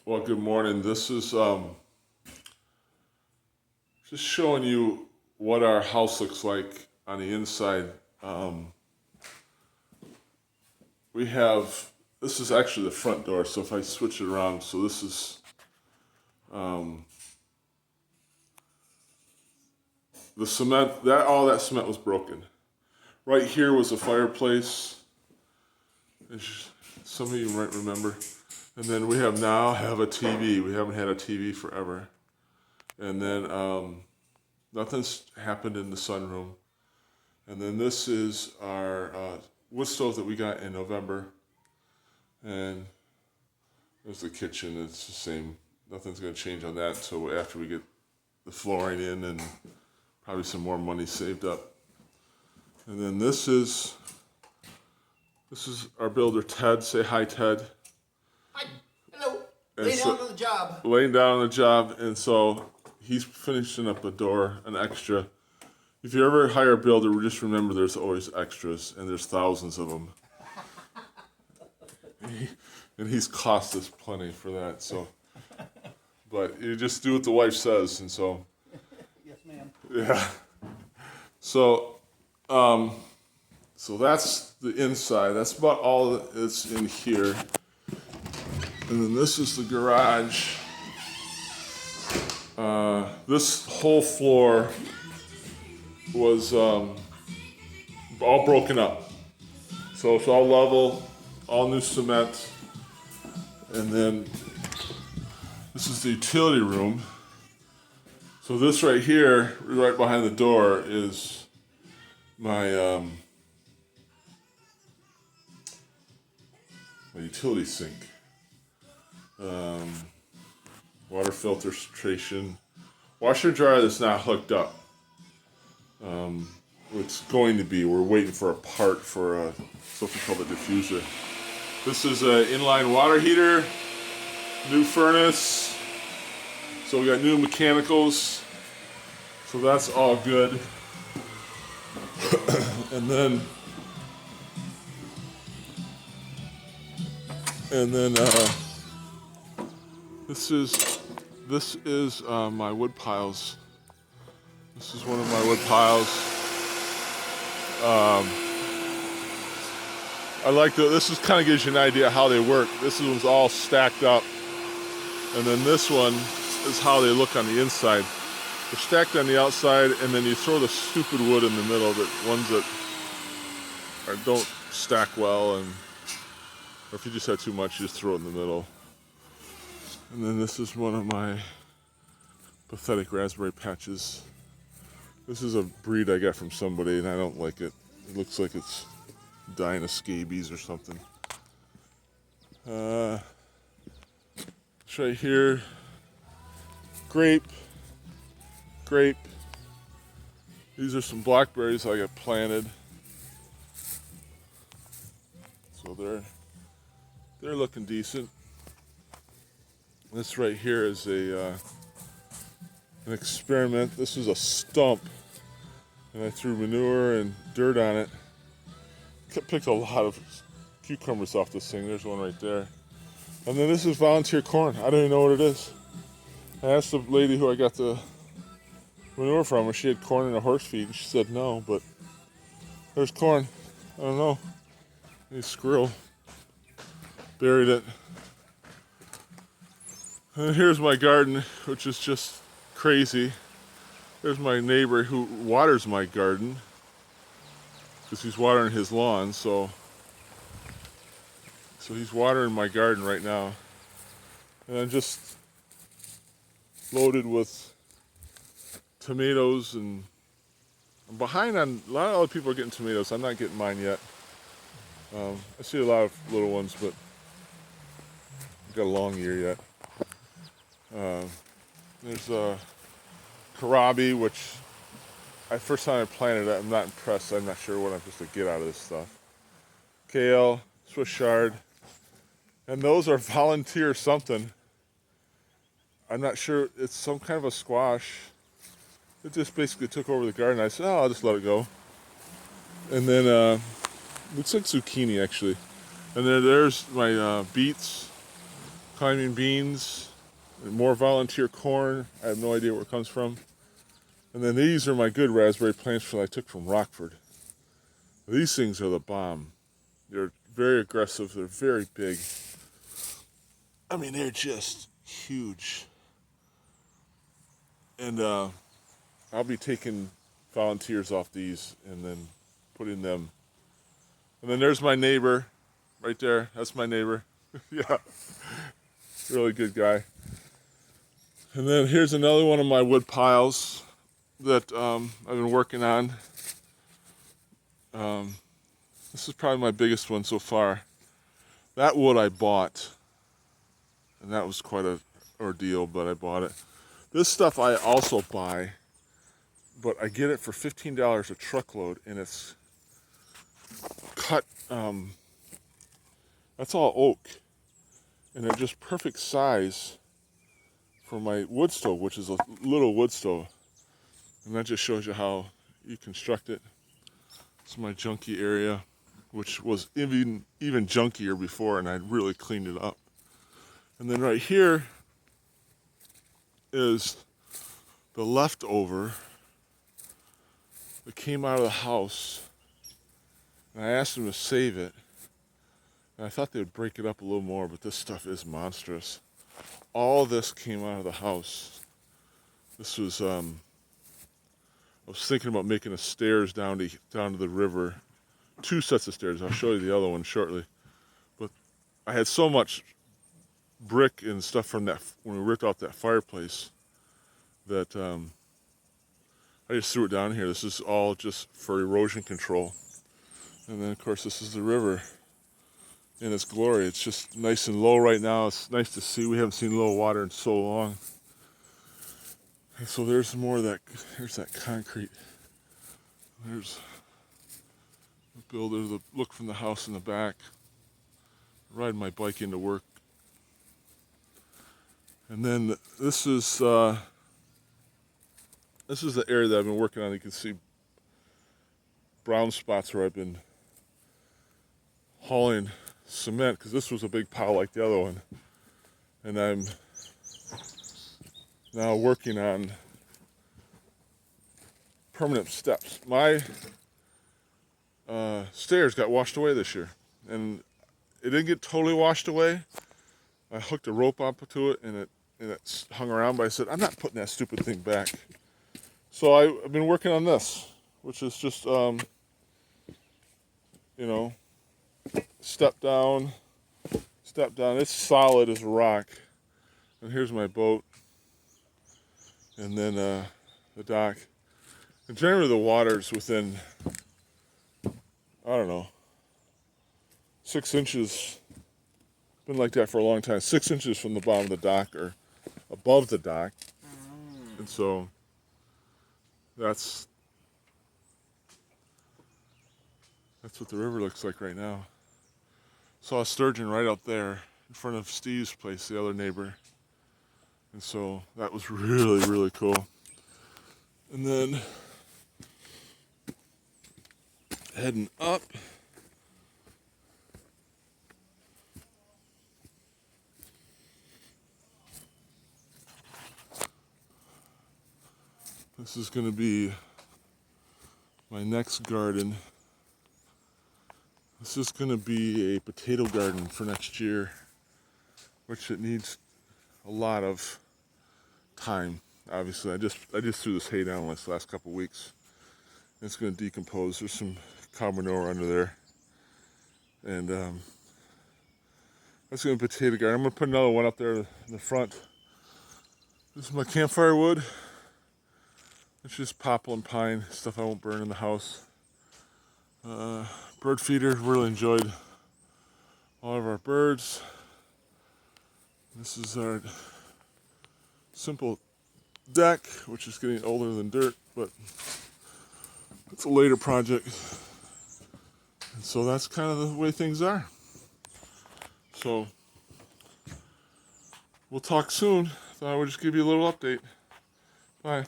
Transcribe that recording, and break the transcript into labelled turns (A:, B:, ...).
A: Well, good morning. This is just showing you what our house looks like on the inside. Um, we have, this is actually the front door, so if I switch it around, so this is um, the cement, all that cement was broken. Right here was a fireplace, as some of you might remember. And then we have a TV. We haven't had a TV forever. And then nothing's happened in the sunroom. And then this is our wood stove that we got in November. And there's the kitchen. It's the same. Nothing's going to change on that until after we get the flooring in and probably some more money saved up. And then this is our builder, Ted. Say hi, Ted.
B: Hi. Hello.
A: And
B: Laying
A: so-
B: down on the job.
A: Laying down on the job. And so he's finishing up a door, an extra. If you ever hire a builder, just remember there's always extras, and there's thousands of them. And he's cost us plenty for that. So, but you just do what the wife says, and so
B: Yes, ma'am.
A: yeah. So, so that's the inside. That's about all that's in here. And then this is the garage. This whole floor was all broken up. So it's all level, all new cement. And then this is the utility room. So this right here, right behind the door, is my my utility sink. Water filtration. Washer dryer that's not hooked up. It's going to be. We're waiting for a part for something called a diffuser. This is an inline water heater, new furnace. So we got new mechanicals. So that's all good. and then this is my wood piles. This is one of my wood piles. I like this is kind of gives you an idea how they work. This one's all stacked up. And then this one is how they look on the inside. They're stacked on the outside, and then you throw the stupid wood in the middle, ones that don't stack well, or if you just have too much, you just throw it in the middle. And then this is one of my pathetic raspberry patches. This is a breed I got from somebody, and I don't like it. It looks like it's dying of scabies or something. It's right here. Grape. These are some blackberries I got planted. So they're looking decent. This right here is an experiment. This is a stump, and I threw manure and dirt on it. Picked a lot of cucumbers off this thing. There's one right there. And then this is volunteer corn. I don't even know what it is. I asked the lady who I got the manure from if she had corn in a horse feed, and she said no, but there's corn. I don't know. A squirrel buried it. And here's my garden, which is just crazy. There's my neighbor who waters my garden because he's watering his lawn, so he's watering my garden right now. And I'm just loaded with tomatoes, and I'm behind on a lot of other people are getting tomatoes. I'm not getting mine yet. I see a lot of little ones, but I've got a long year yet. There's a kohlrabi, which first time I planted it, I'm not impressed. I'm not sure what I'm supposed to get out of this stuff. Kale, Swiss chard, and those are volunteer something. I'm not sure. It's some kind of a squash. It just basically took over the garden. I said, oh, I'll just let it go. And then looks like zucchini actually. And there's my beets, climbing beans, and more volunteer corn. I have no idea where it comes from. And then these are my good raspberry plants that I took from Rockford. These things are the bomb. They're very aggressive. They're very big. I mean, they're just huge. And I'll be taking volunteers off these and then putting them. And then there's my neighbor right there. That's my neighbor. Yeah, really good guy. And then here's another one of my wood piles that I've been working on. This is probably my biggest one so far. That wood I bought, and that was quite a ordeal, but I bought it. This stuff I also buy, but I get it for $15 a truckload, and it's cut. That's all oak, and they're just perfect size for my wood stove, which is a little wood stove. And that just shows you how you construct it. It's my junky area, which was even junkier before, and I really cleaned it up. And then right here is the leftover that came out of the house. And I asked them to save it. And I thought they would break it up a little more, but this stuff is monstrous. All this came out of the house. This was, I was thinking about making a stairs down to the river. 2 sets of stairs. I'll show you the other one shortly. But I had so much brick and stuff from that when we ripped out that fireplace that I just threw it down here. This is all just for erosion control. And then of course this is the river in its glory. It's just nice and low right now. It's nice to see. We haven't seen low water in so long. And so there's more of that. There's that concrete. There's the builder. The look from the house in the back. Riding my bike into work. And then this is the area that I've been working on. You can see brown spots where I've been hauling cement, because this was a big pile like the other one. And I'm now working on permanent steps. My stairs got washed away this year, and it didn't get totally washed away. I hooked a rope up to it, and it hung around, but I said, I'm not putting that stupid thing back. So I've been working on this, which is just, step down. It's solid as a rock. And here's my boat. And then the dock. And generally the water's within, 6 inches. Been like that for a long time. 6 inches from the bottom of the dock or above the dock. And so that's what the river looks like right now. Saw a sturgeon right out there in front of Steve's place, the other neighbor. And so that was really, really cool. And then heading up. This is going to be my next garden. This is going to be a potato garden for next year, which it needs a lot of time. Obviously, I just threw this hay down this last couple weeks. It's going to decompose. There's some cow manure under there, and that's going to be a potato garden. I'm going to put another one up there in the front. This is my campfire wood. It's just poplar and pine, stuff I won't burn in the house. Bird feeder, really enjoyed all of our birds. This is our simple deck, which is getting older than dirt, but it's a later project. And so that's kind of the way things are. So we'll talk soon. Thought I would just give you a little update. Bye.